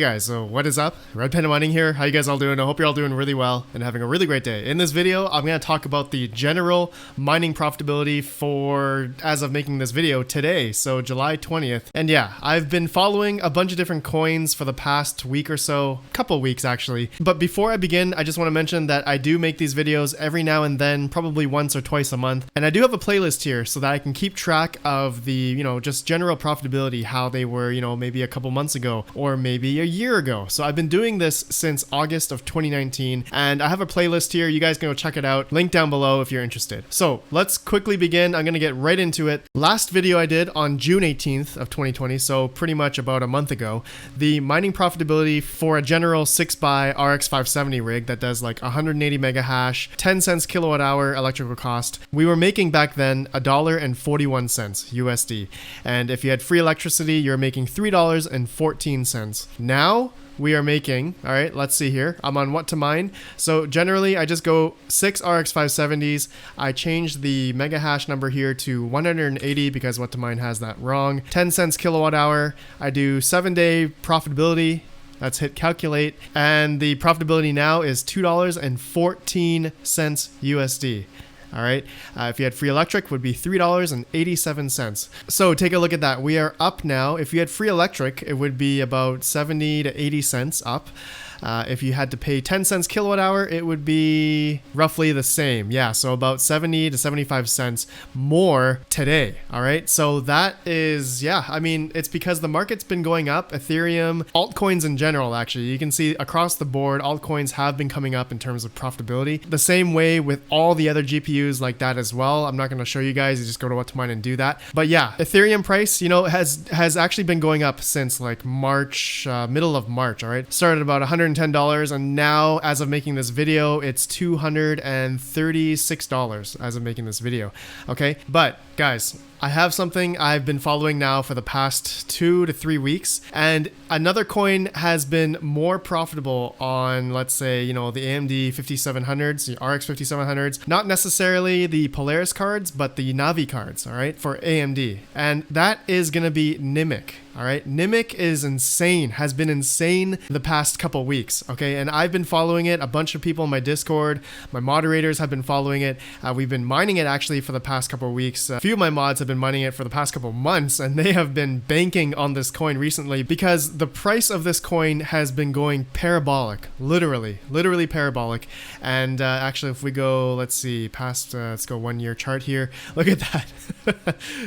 guys, so what is up? RedPandaMining here. How you guys all doing? I hope you're all doing really well and having a really great day. In this video, I'm going to talk about the general mining profitability for, as of making this video today, so July 20th. And yeah, I've been following a bunch of different coins for the past week or so, couple weeks actually. But before I begin, I just want to mention that I do make these videos every now and then, probably once or twice a month. And I do have a playlist here so that I can keep track of the, just general profitability, how they were, maybe a couple months ago or maybe a year ago. So I've been doing this since August of 2019 and I have a playlist here. You guys can go check it out. Link down below if you're interested. So let's quickly begin. I'm going to get right into it. Last video I did on June 18th of 2020, so pretty much about a month ago, the mining profitability for a general 6x RX 570 rig that does like 180 mega hash, 10 cents kilowatt hour electrical cost. We were making back then $1.41 USD. And if you had free electricity, you're making $3.14. Now we are making, all right, let's see here. I'm on what to mine. So generally I just go 6 RX 570s. I change the mega hash number here to 180 because what to mine has that wrong. 10 cents kilowatt hour. I do 7-day profitability. Let's hit calculate. And the profitability now is $2.14 USD. All right. If you had free electric, would be $3.87. So take a look at that. We are up now. If you had free electric, it would be about 70 to 80 cents up. If you had to pay 10 cents kilowatt hour, it would be roughly the same. Yeah, so about 70 to 75 cents more today. All right, so that is, yeah, I mean, it's because the market's been going up. Ethereum, altcoins in general, actually, you can see across the board, altcoins have been coming up in terms of profitability. The same way with all the other GPUs like that as well. I'm not going to show you guys. You just go to what to mine and do that. But yeah, Ethereum price, has actually been going up since like March, middle of March. All right, started about $110 and now as of making this video it's $236 as of making this video. Okay, but guys, I have something I've been following now for the past 2 to 3 weeks, and another coin has been more profitable on, let's say, the AMD 5700s, the RX 5700s, not necessarily the Polaris cards, but the Navi cards, all right, for AMD. And that is going to be Nimiq. All right, Nimiq is insane, has been insane the past couple weeks, okay? And I've been following it. A bunch of people in my Discord, my moderators have been following it. We've been mining it actually for the past couple of weeks. A few of my mods have been mining it for the past couple of months, and they have been banking on this coin recently because the price of this coin has been going parabolic, literally parabolic. And actually, if we go, let's see, past, let's go 1 year chart here. Look at that.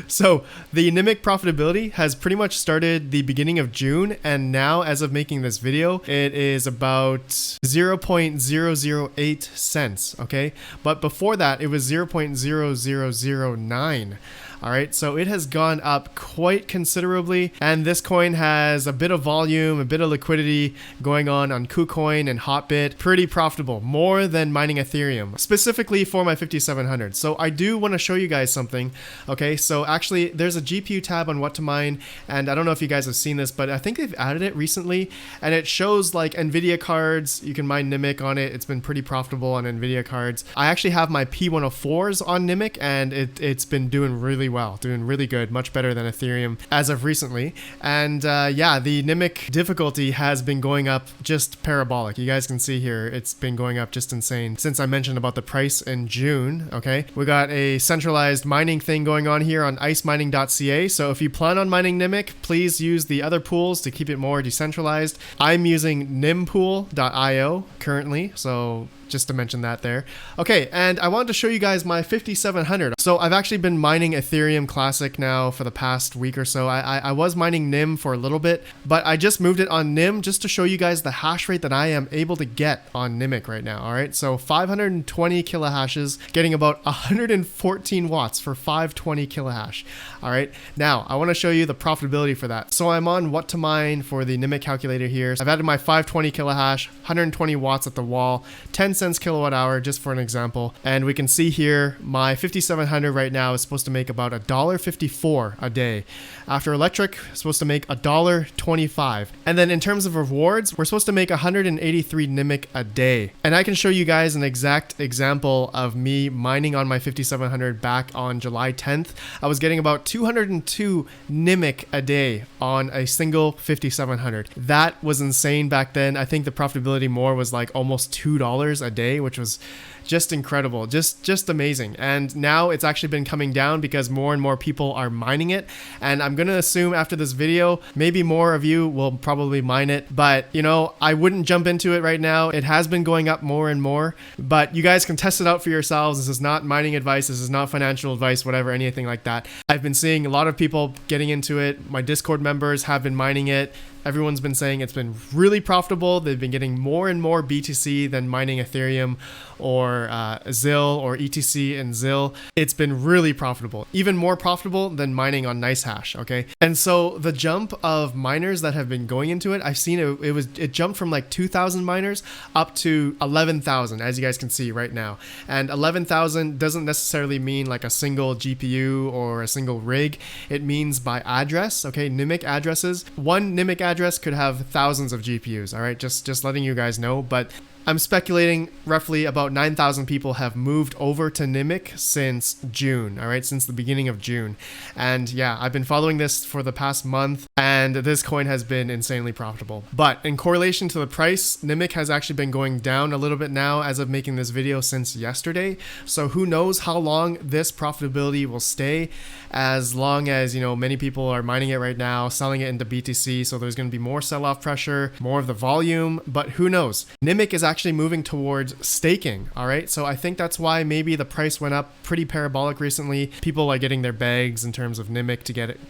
So the Nimiq profitability has pretty much started the beginning of June, and now as of making this video it is about 0.008 cents. Okay, but before that it was 0.0009. All right, so it has gone up quite considerably, and this coin has a bit of volume, a bit of liquidity going on KuCoin and Hotbit. Pretty profitable, more than mining Ethereum, specifically for my 5700. So I do want to show you guys something. Okay, so actually there's a GPU tab on what to mine, and I don't know if you guys have seen this, but I think they've added it recently, and it shows like NVIDIA cards. You can mine Nimiq on it. It's been pretty profitable on NVIDIA cards. I actually have my P104s on Nimiq, and it's been doing really well, doing really good, much better than Ethereum as of recently. And yeah, the Nimiq difficulty has been going up just parabolic. You guys can see here, it's been going up just insane since I mentioned about the price in June. Okay, we got a centralized mining thing going on here on icemining.ca. So if you plan on mining Nimiq, please use the other pools to keep it more decentralized. I'm using nimpool.io currently, so just to mention that there. Okay, and I wanted to show you guys my 5700. So I've actually been mining Ethereum Classic now for the past week or so. I was mining NIM for a little bit, but I just moved it on NIM just to show you guys the hash rate that I am able to get on Nimiq right now. All right, so 520 kilohashes, getting about 114 watts for 520 kilohash. All right, now I want to show you the profitability for that. So I'm on what to mine for the Nimiq calculator here. I've added my 520 kilohash, 120 watts at the wall, 10 cents cents kilowatt hour, just for an example. And we can see here my 5700 right now is supposed to make about $1.54 a day. After electric, it's supposed to make $1.25. And then in terms of rewards, we're supposed to make 183 Nimiq a day. And I can show you guys an exact example of me mining on my 5700 back on July 10th. I was getting about 202 Nimiq a day on a single 5700. That was insane back then. I think the profitability more was like almost $2 a day, which was just incredible, just amazing. And now it's actually been coming down because more and more people are mining it. And I'm gonna assume after this video, maybe more of you will probably mine it, but you know, I wouldn't jump into it right now. It has been going up more and more, but you guys can test it out for yourselves. This is not mining advice. This is not financial advice, whatever, anything like that. I've been seeing a lot of people getting into it. My Discord members have been mining it. Everyone's been saying it's been really profitable. They've been getting more and more BTC than mining Ethereum or ZIL or ETC and ZIL. It's been really profitable, even more profitable than mining on NiceHash, okay? And so the jump of miners that have been going into it, I've seen it jumped from like 2,000 miners up to 11,000, as you guys can see right now. And 11,000 doesn't necessarily mean like a single GPU or a single rig. It means by address, okay? Nimiq addresses. One Nimiq address could have thousands of GPUs, all right? Just letting you guys know, but I'm speculating roughly about 9,000 people have moved over to Nimiq since June, all right, since the beginning of June. And yeah, I've been following this for the past month, and this coin has been insanely profitable. But in correlation to the price, Nimiq has actually been going down a little bit now as of making this video since yesterday. So who knows how long this profitability will stay, as long as, you know, many people are mining it right now, selling it into BTC. So there's going to be more sell-off pressure, more of the volume, but who knows? Nimiq is actually moving towards staking, all right? So I think that's why maybe the price went up pretty parabolic recently. People are getting their bags in terms of Nimiq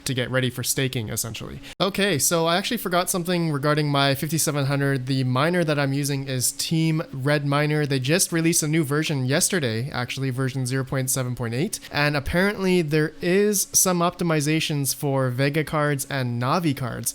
to get ready for staking, essentially. Okay, so I actually forgot something regarding my 5700. The miner that I'm using is Team Red Miner. They just released a new version yesterday, actually version 0.7.8, and apparently there is some optimizations for Vega cards and Navi cards.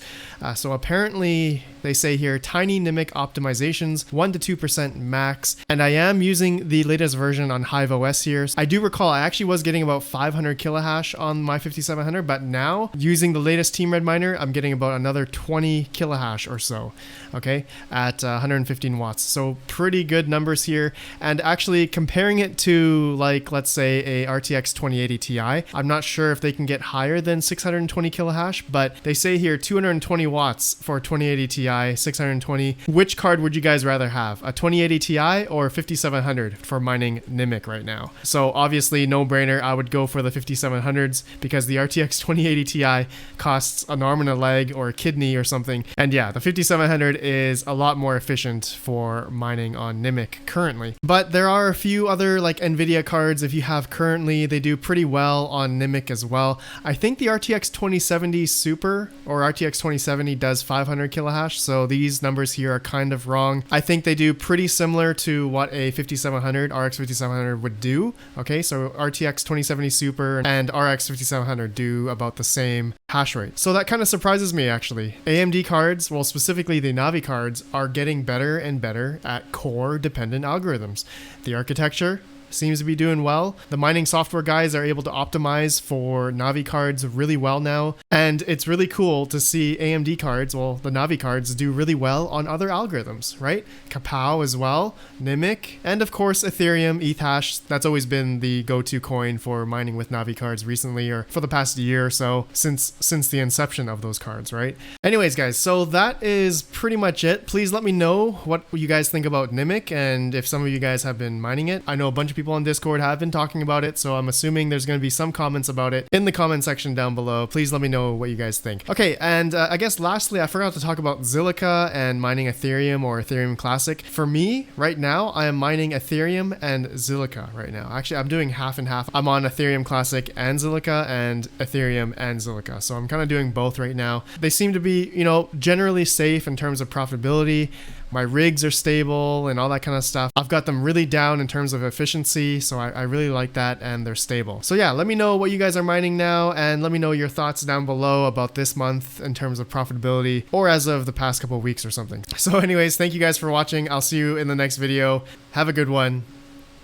So apparently they say here tiny Nimiq optimizations, 1 to 2% max, and I am using the latest version on Hive OS here. I do recall I actually was getting about 500 kilohash on my 5700, but now using the latest Team Red Miner, I'm getting about another 20 kilohash or so, okay, at 115 watts. So pretty good numbers here. And actually comparing it to, like, let's say a RTX 2080 Ti, I'm not sure if they can get higher than 620 kilohash, but they say here 220 watts for 2080 Ti, 620. Which card would you guys rather have? A 2080 Ti or 5700 for mining Nimiq right now? So obviously no brainer, I would go for the 5700s because the RTX 2080 Ti costs an arm and a leg or a kidney or something. And yeah, the 5700 is a lot more efficient for mining on Nimiq currently. But there are a few other like Nvidia cards if you have currently, they do pretty well on Nimiq as well. I think the RTX 2070 Super or RTX 2070 does 500 kilohash, so these numbers here are kind of wrong. I think they do pretty similar to what a 5700, RX 5700 would do. Okay, so RTX 2070 Super and RX 5700 do about the same hash rate. So that kind of surprises me actually. AMD cards, well specifically the Navi cards, are getting better and better at core dependent algorithms. The architecture seems to be doing well. The mining software guys are able to optimize for Navi cards really well now. And it's really cool to see AMD cards, well, the Navi cards, do really well on other algorithms, right? Kapow as well, Nimiq, and of course Ethereum, ETH. That's always been the go-to coin for mining with Navi cards recently, or for the past year or so, since the inception of those cards, right? Anyways, guys, so that is pretty much it. Please let me know what you guys think about Nimiq, and if some of you guys have been mining it. I know a bunch of people on Discord have been talking about it, so I'm assuming there's going to be some comments about it in the comment section down below. Please let me know what you guys think. Okay, and I guess lastly, I forgot to talk about Zilliqa and mining Ethereum or Ethereum Classic. For me, right now, I am mining Ethereum and Zilliqa right now. Actually, I'm doing half and half. I'm on Ethereum Classic and Zilliqa and Ethereum and Zilliqa, so I'm kind of doing both right now. They seem to be, you know, generally safe in terms of profitability. My rigs are stable and all that kind of stuff. I've got them really down in terms of efficiency, so I really like that, and they're stable. So yeah, let me know what you guys are mining now, and let me know your thoughts down below about this month in terms of profitability, or as of the past couple of weeks or something. So anyways, thank you guys for watching. I'll see you in the next video. Have a good one,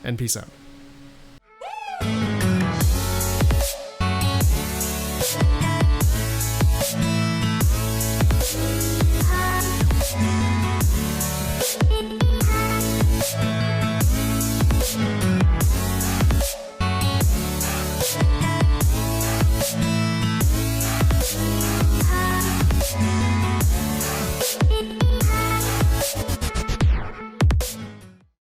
and peace out.